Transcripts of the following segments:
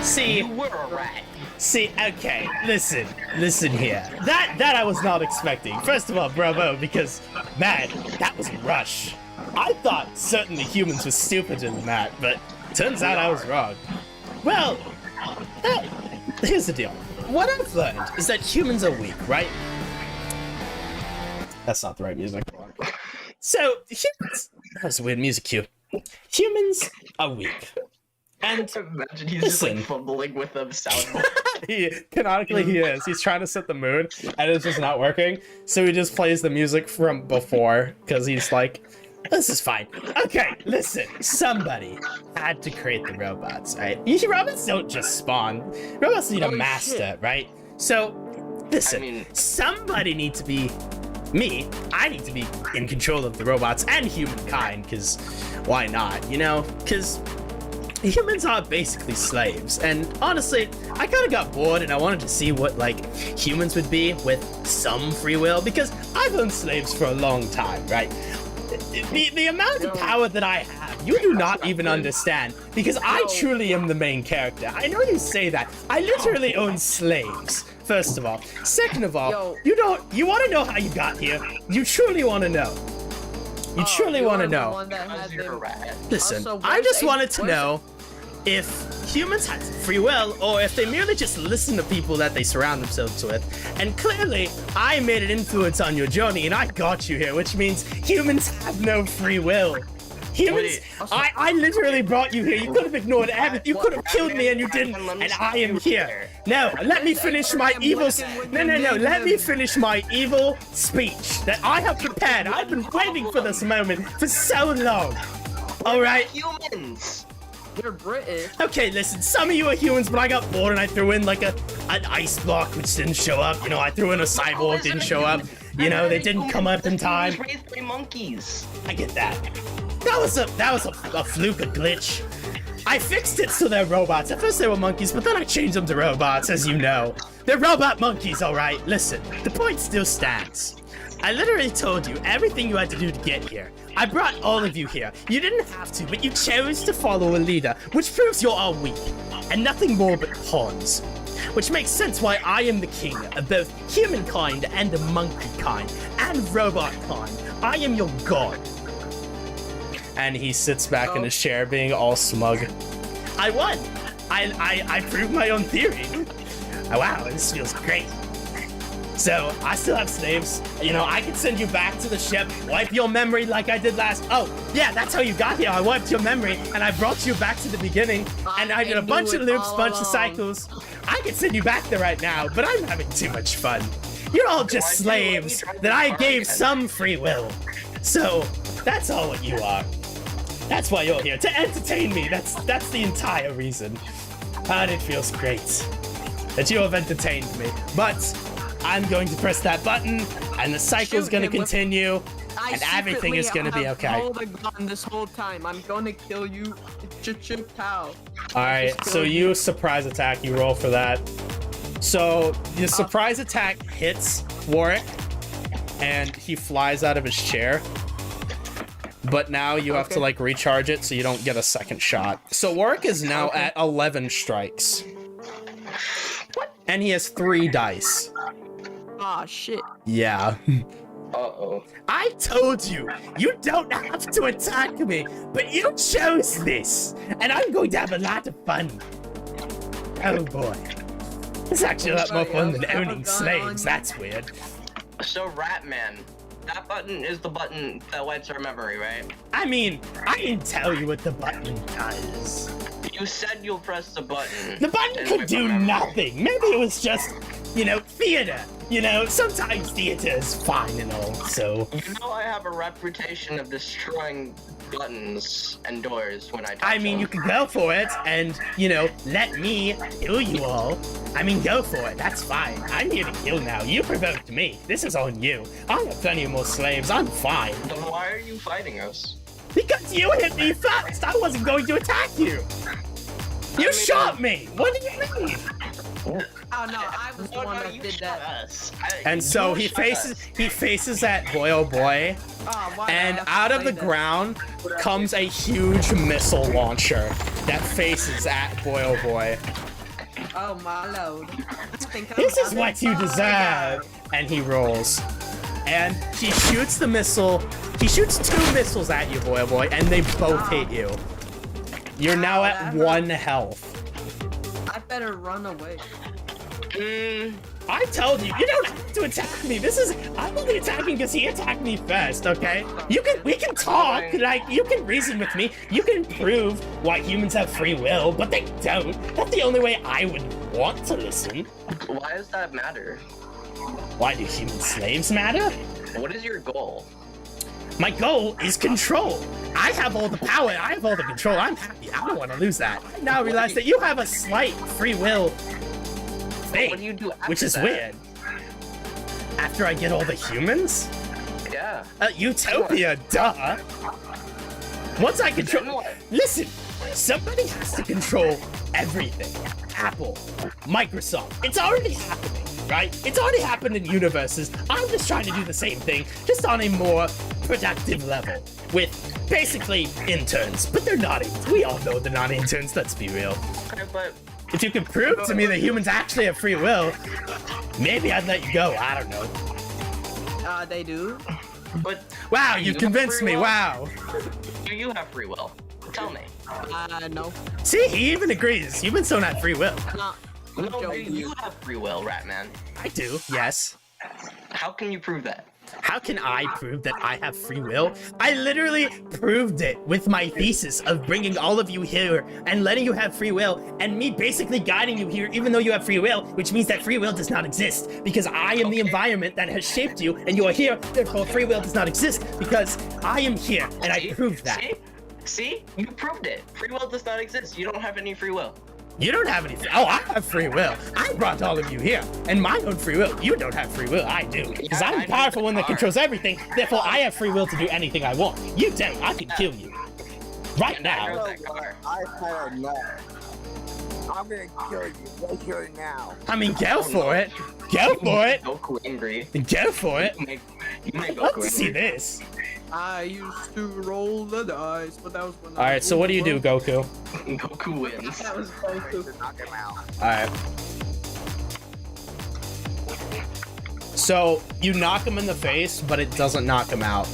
See, You were a rat. see, okay, listen here. That I was not expecting. First of all, bravo, because, man, that was a rush. I thought certainly humans were stupider than that, but turns out I was wrong. Well, here's the deal. What I've learned is that humans are weak, right? That's not the right music. So, humans... That was a weird music cue. Humans are weak. And imagine he's just like fumbling with a soundboard. Canonically he is. He's trying to set the mood, and it's just not working. So he just plays the music from before, because he's like, this is fine. Okay, listen. Somebody had to create the robots, right? Robots don't just spawn. Robots need a master, right? So, listen. Somebody needs to be... Me, I need to be in control of the robots and humankind, because why not, you know? Because humans are basically slaves, and honestly, I kind of got bored and I wanted to see what, like, humans would be with some free will, because I've owned slaves for a long time, right? The amount of power that I have, you do not even understand, because I truly am the main character. I know you say that. I literally own slaves. First of all. Second of all, you want to know how you got here? You truly want to know. You truly want to know. Listen, I just wanted to know if humans had free will, or if they merely just listen to people that they surround themselves with. And clearly, I made an influence on your journey, and I got you here, which means humans have no free will. Humans, I literally brought you here. You could have ignored everything. You could have killed me and you didn't, and I am here. No, let me finish my evil... No, let me finish my evil speech that I have prepared. I've been waiting for this moment for so long. Alright? Humans! You're British. Okay, listen, some of you are humans, but I got bored and I threw in like an ice block which didn't show up. You know, I threw in a cyborg, didn't show up. You know, they didn't come up in time. Raised 3 monkeys. I get that. That was a fluke, a glitch. I fixed it so they're robots. At first they were monkeys, but then I changed them to robots, as you know. They're robot monkeys, alright? Listen, the point still stands. I literally told you everything you had to do to get here. I brought all of you here. You didn't have to, but you chose to follow a leader, which proves you are weak, and nothing more but pawns. Which makes sense why I am the king of both humankind and the monkey kind, and robot kind. I am your god. And he sits back in his chair being all smug. I won! I proved my own theory. Oh, wow, this feels great. So, I still have slaves. You know, I can send you back to the ship, wipe your memory like I did last... Oh, yeah, that's how you got here. I wiped your memory, and I brought you back to the beginning, and I did a bunch of loops, bunch of cycles. I can send you back there right now, but I'm having too much fun. You're all just slaves that I gave some free will. So, that's all what you are. That's why you're here, to entertain me. That's the entire reason. And it feels great that you have entertained me. But I'm going to press that button, and the cycle's going to continue, and everything is going to be okay. Hold a gun this whole time. I'm going to kill you. Pow. Alright, so you surprise attack. You roll for that. So the surprise attack hits Warwick, and he flies out of his chair. But now you have to, like, recharge it so you don't get a second shot. So Warwick is now at 11 strikes. And he has 3 dice. Aw, shit. Yeah. Uh-oh. I told you, you don't have to attack me, but you chose this. And I'm going to have a lot of fun. Oh, boy. It's actually a lot more fun than owning slaves. That's weird. So, Ratman, that button is the button that wipes our memory, right? I mean, I can tell you what the button does. You said you'll press the button. The button could do nothing. Maybe it was just, you know, theater. You know, sometimes theater is fine and all, so... You know I have a reputation of destroying buttons and doors when I touch I mean, them. you can go for it and, you know, let me kill you all. I mean, go for it. That's fine. I'm here to kill now. You provoked me. This is on you. I have plenty more slaves. I'm fine. Then why are you fighting us? Because you hit me first. I wasn't going to attack you. You shot me. What do you mean? Oh no, I was the one that did that. And so he faces that boy, oh boy, and out of the ground comes a huge missile launcher that faces at boy, oh boy. Oh my lord. This is what you deserve. And he rolls. And he shoots the missile. He shoots 2 missiles at you, boy, and they both hit you. You're now at 1 health. I better run away. I told you, you don't have to attack me. I'm only attacking because he attacked me first, okay? We can talk, like, you can reason with me. You can prove why humans have free will, but they don't. That's the only way I would want to listen. Why does that matter? Why do human slaves matter? What is your goal? My goal is control. I have all the power, I have all the control. I'm happy, I don't want to lose that. I now realize that you have a slight free will thing, What do you do after which is that? weird. After I get all the humans? Yeah. Utopia, duh. Once I Then control... what? Listen, somebody has to control everything. Apple, Microsoft, it's already happening, right? It's already happened in universes. I'm just trying to do the same thing, just on a more productive level. With basically interns, but they're not interns. We all know they're not interns, let's be real. Okay, but If you can prove to me that humans actually have free will, maybe I'd let you go, I don't know. They do. Wow, do you've you convinced have me, free will? wow. Do you have free will? Tell me. No. See, he even agrees. Humans don't have free will. Nah. No, joking. you have free will, Ratman. I do, yes. How can you prove that? How can I prove that I have free will? I literally proved it with my thesis of bringing all of you here and letting you have free will, and me basically guiding you here even though you have free will, which means that free will does not exist because I am the environment that has shaped you and you are here, therefore free will does not exist because I am here and I proved that. See? You proved it. Free will does not exist. You don't have any free will. You don't have any oh, I have free will. I brought all of you here, and my own free will. You don't have free will, I do. Because I'm the powerful one that controls everything, therefore I have free will to do anything I want. You don't, I can kill you. Right And I now. drove that car. I said no. I'm gonna kill you right here and now. I mean, go for it. Go for it. Goku angry. Go for it. You make I'd Goku love to see angry. this. I used to roll the dice, but that was when Alright, so what do you do, Goku? Goku wins. That was Goku. To knock him out. Alright. So, you knock him in the face, but it doesn't knock him out.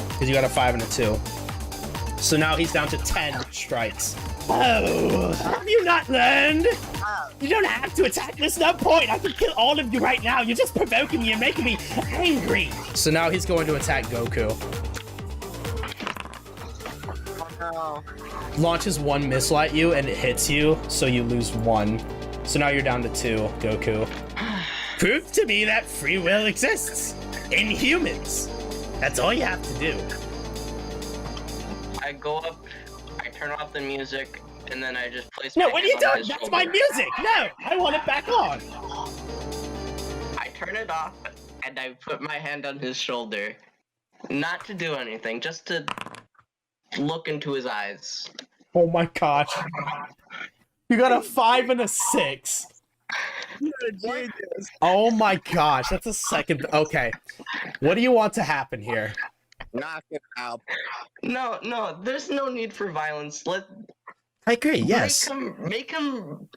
Because you got a 5 and a 2. So now he's down to 10 strikes. Oh, have you not learned? You don't have to attack. There's no point. I can kill all of you right now. You're just provoking me and making me angry. So now he's going to attack Goku. Oh Launches 1 missile at you and it hits you, so you lose 1. So now you're down to 2, Goku. Prove to me that free will exists in humans. That's all you have to do. I go up, I turn off the music, and then I just place No, my what are you hand on doing? his That's my shoulder. music. No, I want it back on. I turn it off, and I put my hand on his shoulder. Not to do anything, just to look into his eyes. Oh my gosh. You got a 5 and a 6. You're a genius. Oh my gosh, that's a second. Okay. What do you want to happen here? Knock him out. No, there's no need for violence. I agree, yes. Make him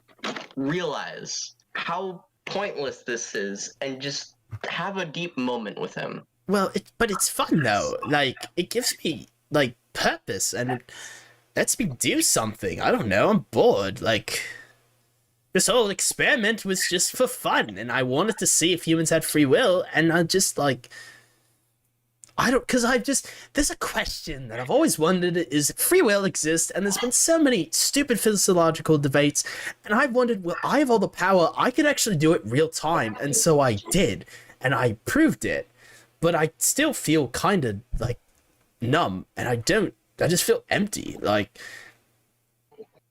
realize how pointless this is, and just have a deep moment with him. Well, but it's fun though. Like, it gives me, like, purpose and it lets me do something. I don't know, I'm bored. Like, this whole experiment was just for fun and I wanted to see if humans had free will and I just, like... there's a question that I've always wondered, is free will exist? And there's been so many stupid physiological debates, and I've wondered, well, I have all the power, I could actually do it real time, and so I did, and I proved it, but I still feel kind of, like, numb, and I just feel empty, like,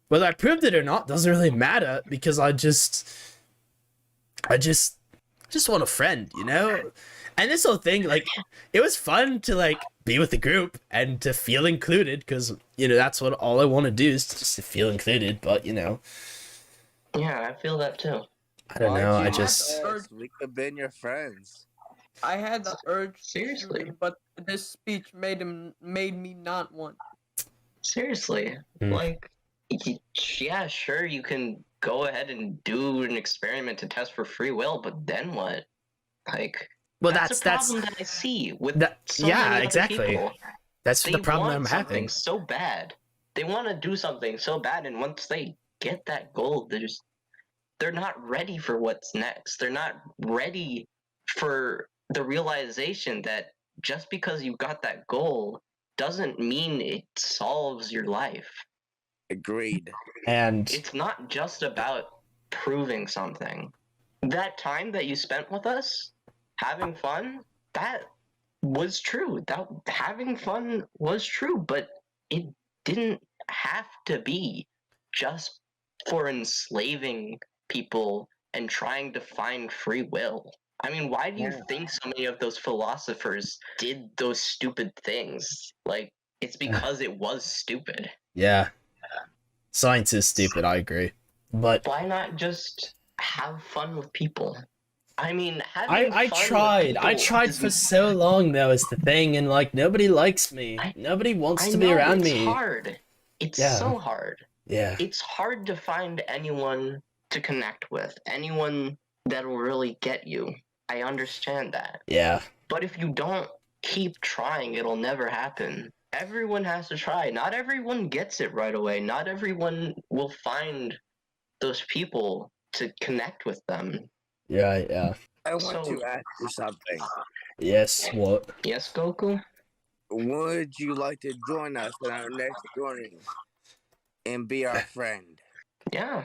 whether I proved it or not doesn't really matter, because I just want a friend, you know? And this whole thing, like, it was fun to, like, be with the group and to feel included, because, you know, that's what all I want to do is just to feel included, but, you know. Yeah, I feel that too. I don't Why'd know, you I do just... this? We could have been your friends. I had the urge, Seriously? to, but this speech made me not want. Seriously. Mm. Like, yeah, sure, you can go ahead and do an experiment to test for free will, but then what? Like, Well, that's a problem that I see with so yeah, many other exactly. people. That's They the problem that I'm want something having. so bad. They want to do something so bad, and once they get that goal, they're not ready for what's next. They're not ready for the realization that just because you got that goal doesn't mean it solves your life. Agreed. And It's not just about proving something. That time that you spent with us having fun, that was true. That having fun was true, but it didn't have to be just for enslaving people and trying to find free will. I mean, why do you think so many of those philosophers did those stupid things? Like, it's because it was stupid. yeah, science is stupid, I agree. But Why not just have fun with people? I mean, having I fun tried. with I people tried for so long though is the thing, and like nobody likes me. Nobody wants I to be know, around it's me. hard. It's Yeah. so hard. Yeah. It's hard to find anyone to connect with, anyone that'll really get you. I understand that. Yeah. But if you don't keep trying, it'll never happen. Everyone has to try. Not everyone gets it right away. Not everyone will find those people to connect with them. Yeah, yeah. I want So- to ask you something. Yes, what? Yes, Goku? Would you like to join us in our next journey and be our friend? Yeah.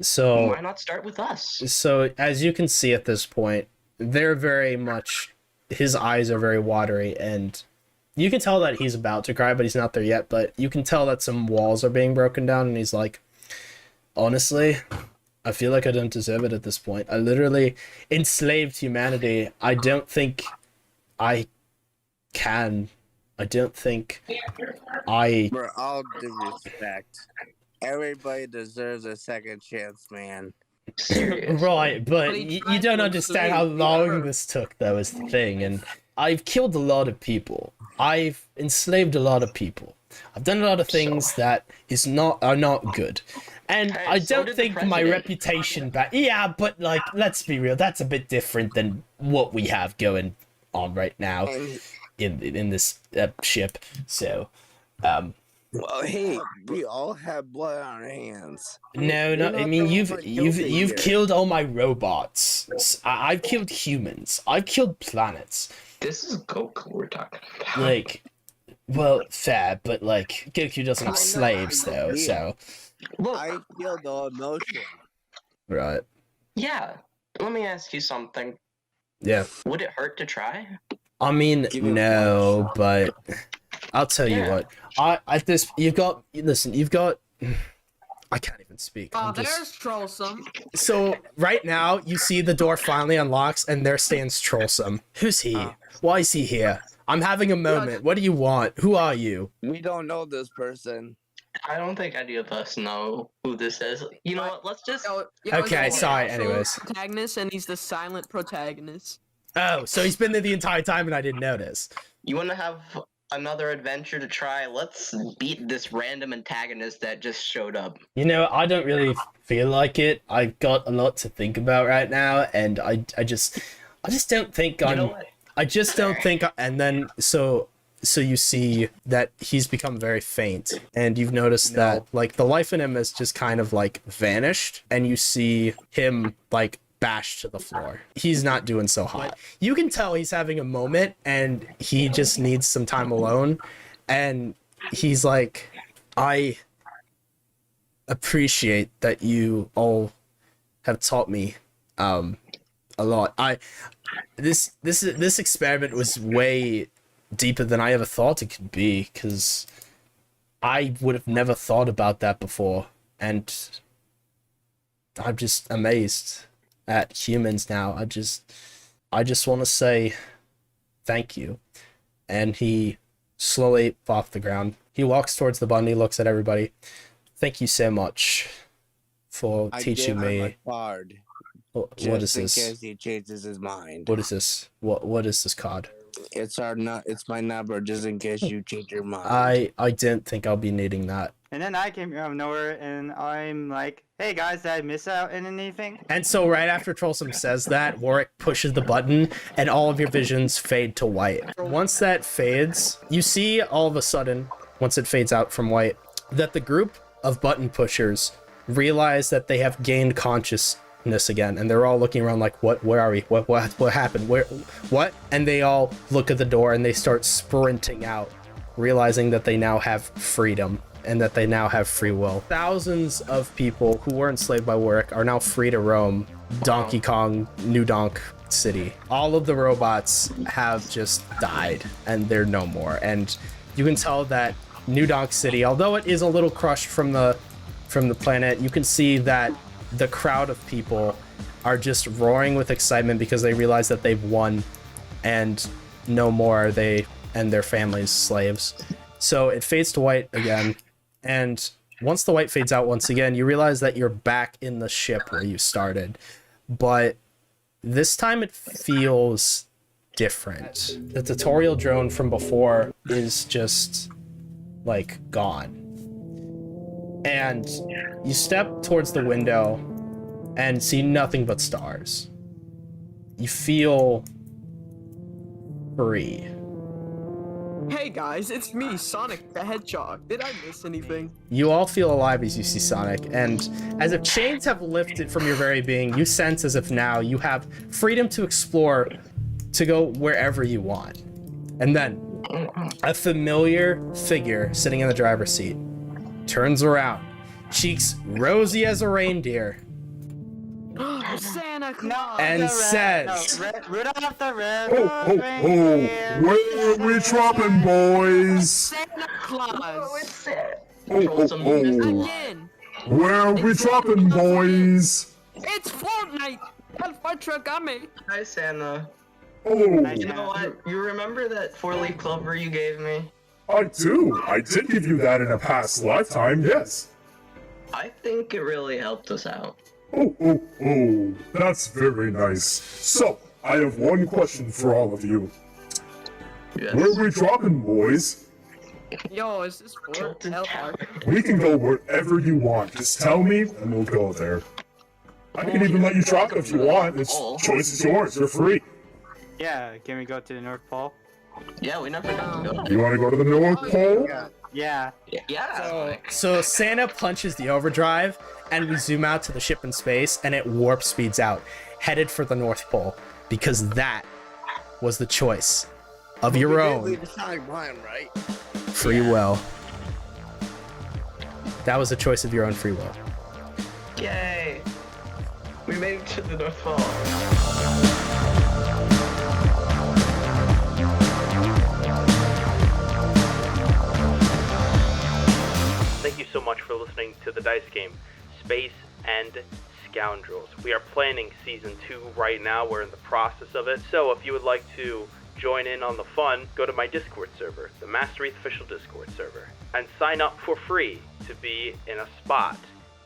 So Why not start with us? So as you can see at this point, they're very much, his eyes are very watery, and you can tell that he's about to cry, but he's not there yet. But you can tell that some walls are being broken down, and he's like, honestly, I feel like I don't deserve it at this point. I literally enslaved humanity. I don't think I can. I don't think I... For all due respect, everybody deserves a second chance, man. Seriously. Right, but he you tried don't to understand how enslave the long Earth. this took, though, is the thing. And I've killed a lot of people. I've enslaved a lot of people. I've done a lot of things that are not good. And Hey, I so don't did the think my president. reputation back... Yeah, but, like, let's be real. That's a bit different than what we have going on right now And, in this ship. So, well, hey, we all have blood on our hands. no, You're no. I not mean, the you've one you've guilty you've here. killed all my robots. I've killed humans. I've killed planets. This is Goku we're talking about. Like, well, fair, but like Goku doesn't have I know, slaves I though. agree. So Look, I feel the emotion. right, yeah. Let me ask you something. yeah. Would it hurt to try? I mean, Give it no, one shot. but I'll tell you Yeah. what. You've got. I can't even speak. Oh, I'm just... there's Trollsome. So right now, you see the door finally unlocks, and there stands Trollsome. Who's he? Why is he here? I'm having a moment. What do you want? Who are you? We don't know this person. I don't think any of us know who this is. You know what? Let's just. Okay, he's sorry, also anyways. the protagonist, and he's the silent protagonist. Oh, so he's been there the entire time, and I didn't notice. You want to have another adventure to try? Let's beat this random antagonist that just showed up. You know, I don't really feel like it. I've got a lot to think about right now, and I just don't think You I'm... know what? I just don't think... And then, so you see that he's become very faint, and you've noticed that, like, the life in him has just kind of, like, vanished, and you see him, like, bashed to the floor. He's not doing so hot. You can tell he's having a moment, and he just needs some time alone, and he's like, I appreciate that you all have taught me a lot. This experiment was way deeper than I ever thought it could be, because I would have never thought about that before, and I'm just amazed at humans now. I just want to say thank you. And he slowly off the ground. He walks towards the button. He looks at everybody. Thank you so much for teaching I gave him me. a card. What is Just in this? case he changes his mind. What is this? What is this card? It's my number, just in case you change your mind. I don't think I'll be needing that. And then I came out of nowhere, and I'm like, hey guys, did I miss out on anything? And so right after Trollsome says that, Warwick pushes the button and all of your visions fade to white. Once that fades, you see all of a sudden, once it fades out from white, that the group of button pushers realize that they have gained consciousness again, and they're all looking around like, where are we? What happened? What? And they all look at the door and they start sprinting out, realizing that they now have freedom and that they now have free will. Thousands of people who were enslaved by Warwick are now free to roam Donkey Kong, New Donk City. All of the robots have just died and they're no more. And you can tell that New Donk City, although it is a little crushed from the planet, you can see that the crowd of people are just roaring with excitement because they realize that they've won and no more are they and their families slaves. So it fades to white again. And once the white fades out once again, you realize that you're back in the ship where you started. But this time it feels different. The tutorial drone from before is just, like, gone. And you step towards the window and see nothing but stars. You feel free. Hey guys, it's me, Sonic the Hedgehog. Did I miss anything? You all feel alive as you see Sonic, and as if chains have lifted from your very being, you sense as if now you have freedom to explore, to go wherever you want. And then, a familiar figure sitting in the driver's seat turns around, cheeks rosy as a reindeer, Santa Claus! and says, Rudolph the Oh, Red-Nosed oh, Reindeer. where are we dropping, boys? Santa Claus! It's it. Oh, Trollsome, oh, just oh. Again! Where are we dropping, boys? It's Fortnite! El Fatragame! Hi, Santa. Oh, You know what? You remember that 4-leaf clover you gave me? I do. I did give you that in a past lifetime, yes. I think it really helped us out. Oh, oh, oh, that's very nice. So, I have one question for all of you. Yes. Where are we dropping, boys? Yo, is this Fort Tilted El Tower. Park? We can go wherever you want. Just tell me, and we'll go there. I can even let you drop it if you want. It's choice is yours. You're free. Yeah, can we go to the North Pole? Yeah, we never got to go. You want to go to the North Pole? Yeah. Yeah. so Santa punches the overdrive, and we zoom out to the ship in space, and it warp speeds out, headed for the North Pole, because that was the choice of your We did own leave the Sonic behind, right? free will. That was a choice of your own free will. Yay. We made it to the North Pole. Thank you so much for listening to the dice game, Space and Scoundrels. We are planning Season 2 right now. We're in the process of it. So if you would like to join in on the fun, go to my Discord server, the MasterEth official Discord server, and sign up for free to be in a spot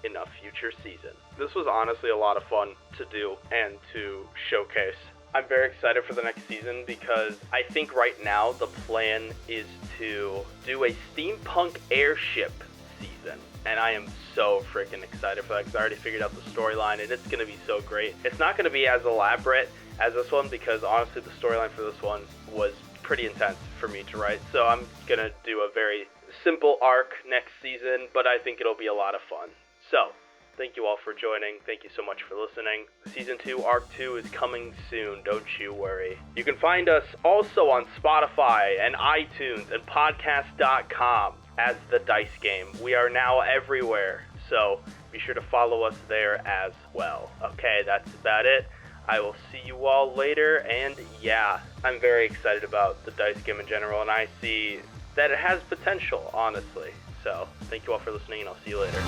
in a future season. This was honestly a lot of fun to do and to showcase. I'm very excited for the next season because I think right now the plan is to do a steampunk airship season. And I am so freaking excited for that because I already figured out the storyline and it's going to be so great. It's not going to be as elaborate as this one because honestly the storyline for this one was pretty intense for me to write. So I'm going to do a very simple arc next season, but I think it'll be a lot of fun. So, thank you all for joining. Thank you so much for listening. Season 2, Arc 2 is coming soon, don't you worry. You can find us also on Spotify and iTunes and podcast.com as The Dice Game. We are now everywhere, so be sure to follow us there as well. Okay, that's about it. I will see you all later, and yeah, I'm very excited about The Dice Game in general, and I see that it has potential, honestly. So, thank you all for listening, and I'll see you later.